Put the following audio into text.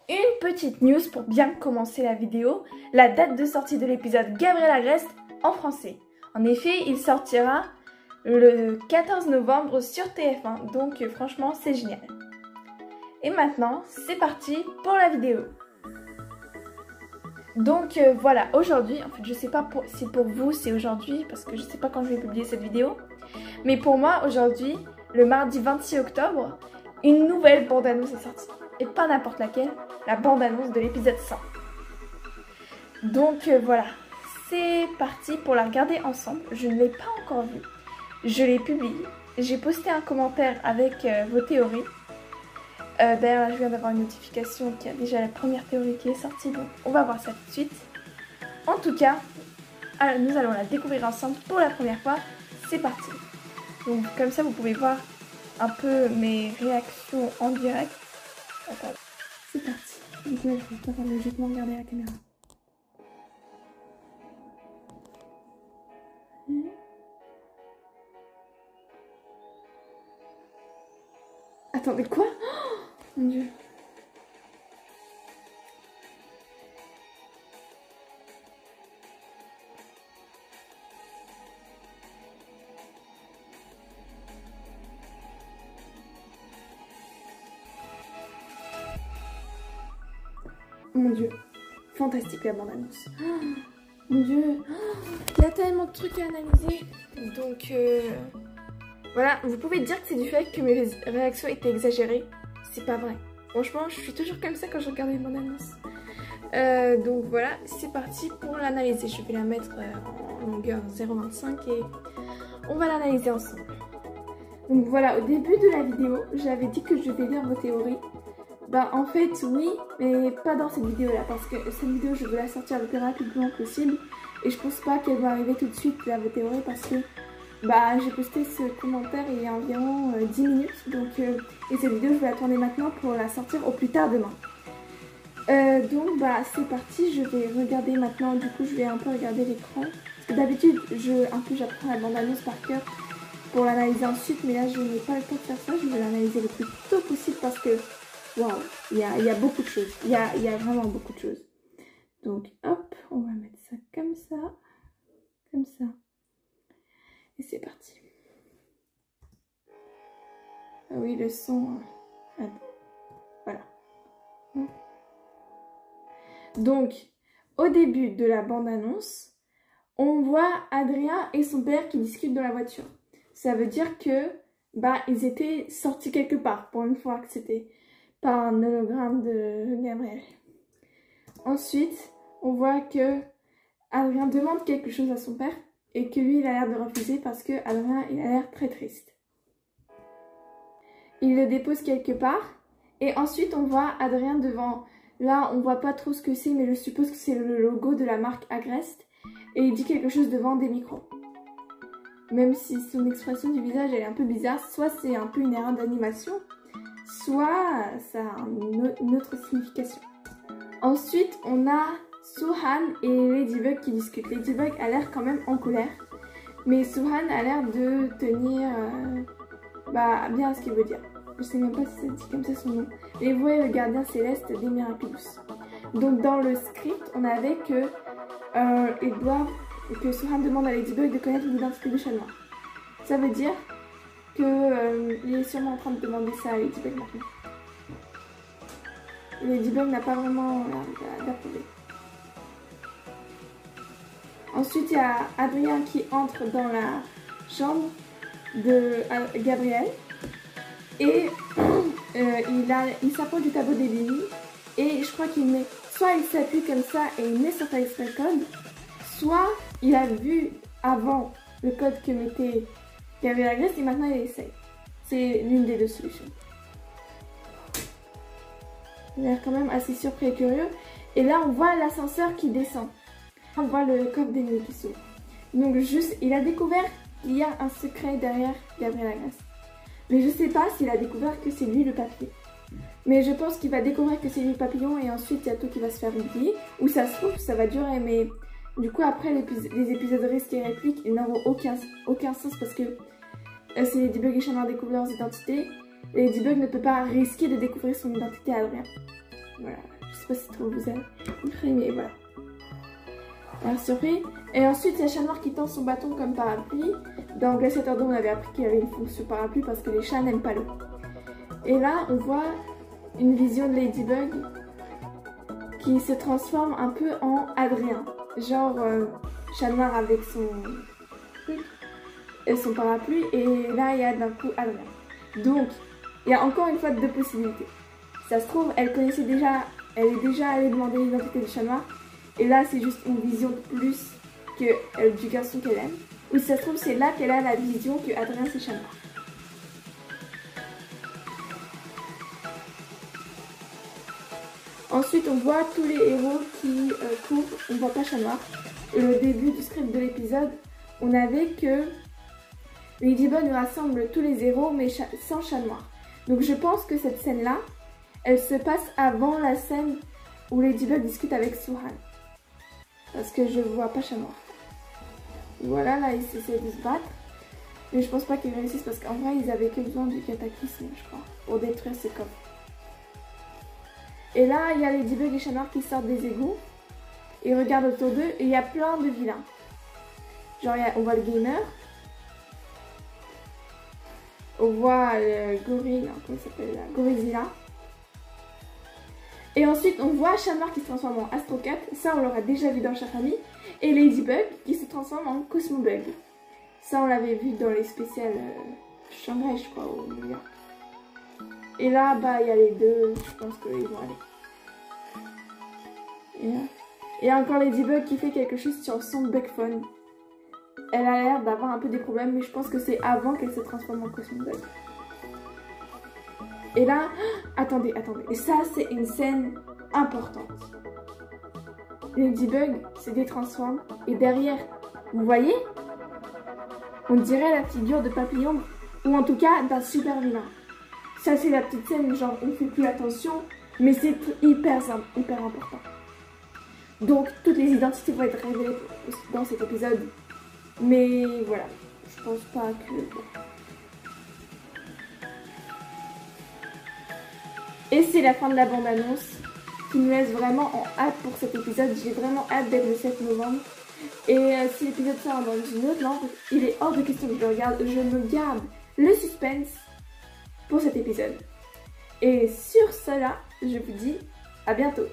Une petite news pour bien commencer la vidéo, la date de sortie de l'épisode Gabriel Agreste en français. En effet, il sortira le 14 novembre sur TF1, donc franchement c'est génial. Et maintenant, c'est parti pour la vidéo. Donc voilà, aujourd'hui, en fait je sais pas si pour vous c'est aujourd'hui, parce que je sais pas quand je vais publier cette vidéo, mais pour moi aujourd'hui, le mardi 26 octobre, une nouvelle bande-annonce est sortie. Et pas n'importe laquelle, la bande-annonce de l'épisode 100. Donc voilà, c'est parti pour la regarder ensemble. Je ne l'ai pas encore vue, je l'ai publiée. J'ai posté un commentaire avec vos théories. D'ailleurs, là, je viens d'avoir une notification qu'il y a déjà la première théorie qui est sortie, donc on va voir ça tout de suite. En tout cas, nous allons la découvrir ensemble pour la première fois. C'est parti. Donc comme ça, vous pouvez voir un peu mes réactions en direct. Attends, c'est parti. Donc là, je vais pas logiquement regarder la caméra. Attendez, quoi? Oh, mon Dieu. Mon Dieu, fantastique la bande-annonce. Oh, mon Dieu, oh, il y a tellement de trucs à analyser. Donc voilà, vous pouvez dire que c'est du fait que mes réactions étaient exagérées. C'est pas vrai. Franchement, je suis toujours comme ça quand je regarde les bandes-annonces. Donc voilà, c'est parti pour l'analyser. Je vais la mettre en longueur 0,25 et on va l'analyser ensemble. Donc voilà, au début de la vidéo, j'avais dit que je vais lire vos théories. Bah en fait oui, mais pas dans cette vidéo là, parce que cette vidéo je veux la sortir le plus rapidement possible et je pense pas qu'elle va arriver tout de suite là vos théories parce que bah j'ai posté ce commentaire il y a environ 10 minutes donc et cette vidéo je vais la tourner maintenant pour la sortir au plus tard demain. Donc bah c'est parti, je vais regarder maintenant, du coup je vais un peu regarder l'écran parce que d'habitude j'apprends la bande-annonce par cœur pour l'analyser ensuite, mais là je n'ai pas le temps de faire ça, je vais l'analyser le plus tôt possible parce que waouh, il y a beaucoup de choses. Il y a vraiment beaucoup de choses. Donc, hop, on va mettre ça comme ça. Comme ça. Et c'est parti. Ah oui, le son. Voilà. Donc, au début de la bande-annonce, on voit Adrien et son père qui discutent dans la voiture. Ça veut dire que, bah, ils étaient sortis quelque part, pour une fois que c'était pas un hologramme de Gabriel. Ensuite, on voit que Adrien demande quelque chose à son père et que lui, il a l'air de refuser parce que Adrien, il a l'air très triste. Il le dépose quelque part et ensuite, on voit Adrien devant... Là, on voit pas trop ce que c'est, mais je suppose que c'est le logo de la marque Agreste et il dit quelque chose devant des micros. Même si son expression du visage, elle est un peu bizarre, soit c'est un peu une erreur d'animation, soit ça a une autre signification. Ensuite, on a Soohan et Ladybug qui discutent. Ladybug a l'air quand même en colère, mais Soohan a l'air de tenir bien à ce qu'il veut dire. Je sais même pas si ça dit comme ça son nom. Et vous voyez le gardien céleste des Miraculous. Donc dans le script, on avait que Soohan demande à Ladybug de connaître l'identité du chat noir. Ça veut dire qu'il est sûrement en train de demander ça à Ladybug maintenant. Ladybug n'a pas vraiment d'approuver. Ensuite, il y a Adrien qui entre dans la chambre de Gabriel et il s'approche du tableau des lignes et je crois qu'il met, soit il s'appuie comme ça et il met son exprès code, soit il a vu avant le code que mettait Gabriel Agreste et maintenant il essaye. C'est l'une des deux solutions. Il a l'air quand même assez surpris et curieux. Et là, on voit l'ascenseur qui descend. On voit le coffre des nuits qui s'ouvre. Donc juste, il a découvert qu'il y a un secret derrière Gabriel Agreste. Mais je sais pas s'il a découvert que c'est lui le papier. Mais je pense qu'il va découvrir que c'est lui le papillon et ensuite il y a tout qui va se faire oublier. Ou ça se trouve, ça va durer. Mais du coup, après les épisodes risques et répliques, ils n'auront aucun sens parce que c'est Ladybug et Chat Noir découvrent leurs identités. Et Ladybug ne peut pas risquer de découvrir son identité à Adrien. Voilà, je sais pas si trop vous avez compris, mais voilà. Alors surpris. Et ensuite, il y a Chat Noir qui tend son bâton comme parapluie. Dans Glaciator 2, on avait appris qu'il y avait une fonction parapluie parce que les chats n'aiment pas l'eau. Et là, on voit une vision de Ladybug qui se transforme un peu en Adrien. Genre Chat Noir avec son parapluie. Et là, il y a d'un coup Adrien. Donc, il y a encore une fois deux possibilités. Si ça se trouve, elle est déjà allée demander l'identité du Chat Noir. Et là, c'est juste une vision de plus que du garçon qu'elle aime. Ou si ça se trouve, c'est là qu'elle a la vision que Adrien c'est Chat Noir. Ensuite, on voit tous les héros qui courent. On voit pas Chat Noir. Et le début du script de l'épisode, on avait que Ladybug rassemble tous les héros, mais sans Chat Noir. Donc je pense que cette scène-là, elle se passe avant la scène où Ladybug discute avec Suhan. Parce que je vois pas Chat Noir. Voilà, là, ils essaient de se battre. Mais je pense pas qu'ils réussissent parce qu'en vrai, ils avaient que besoin du cataclysme, je crois, pour détruire ces coffres. Et là, il y a Ladybug et Chat Noir qui sortent des égouts. Ils regardent autour d'eux et il y a plein de vilains. Genre, on voit le gamer. On voit le gorille, comment ça s'appelle là, Gorizilla. Et ensuite, on voit Chat Noir qui se transforme en Astro Cat. Ça, on l'aura déjà vu dans Chat Famille. Et Ladybug qui se transforme en Cosmobug. Ça, on l'avait vu dans les spéciales Shanghai, je crois, au New York. Et là, bah, il y a les deux. Je pense qu'ils vont aller. Et encore Ladybug qui fait quelque chose sur son Bugphone. Elle a l'air d'avoir un peu des problèmes, mais je pense que c'est avant qu'elle se transforme en Cosmobug. Et là, attendez. Et ça, c'est une scène importante. Ladybug se détransforme et derrière, vous voyez, on dirait la figure de Papillon, ou en tout cas d'un super vilain. Ça, c'est la petite scène, genre on fait plus attention, mais c'est hyper important. Donc, toutes les identités vont être révélées dans cet épisode. Mais voilà, je pense pas que... Et c'est la fin de la bande-annonce qui nous laisse vraiment en hâte pour cet épisode. J'ai vraiment hâte d'être le 7 novembre. Et si l'épisode sort dans une autre langue, il est hors de question que je le regarde. Je me garde le suspense pour cet épisode. Et sur cela, je vous dis à bientôt.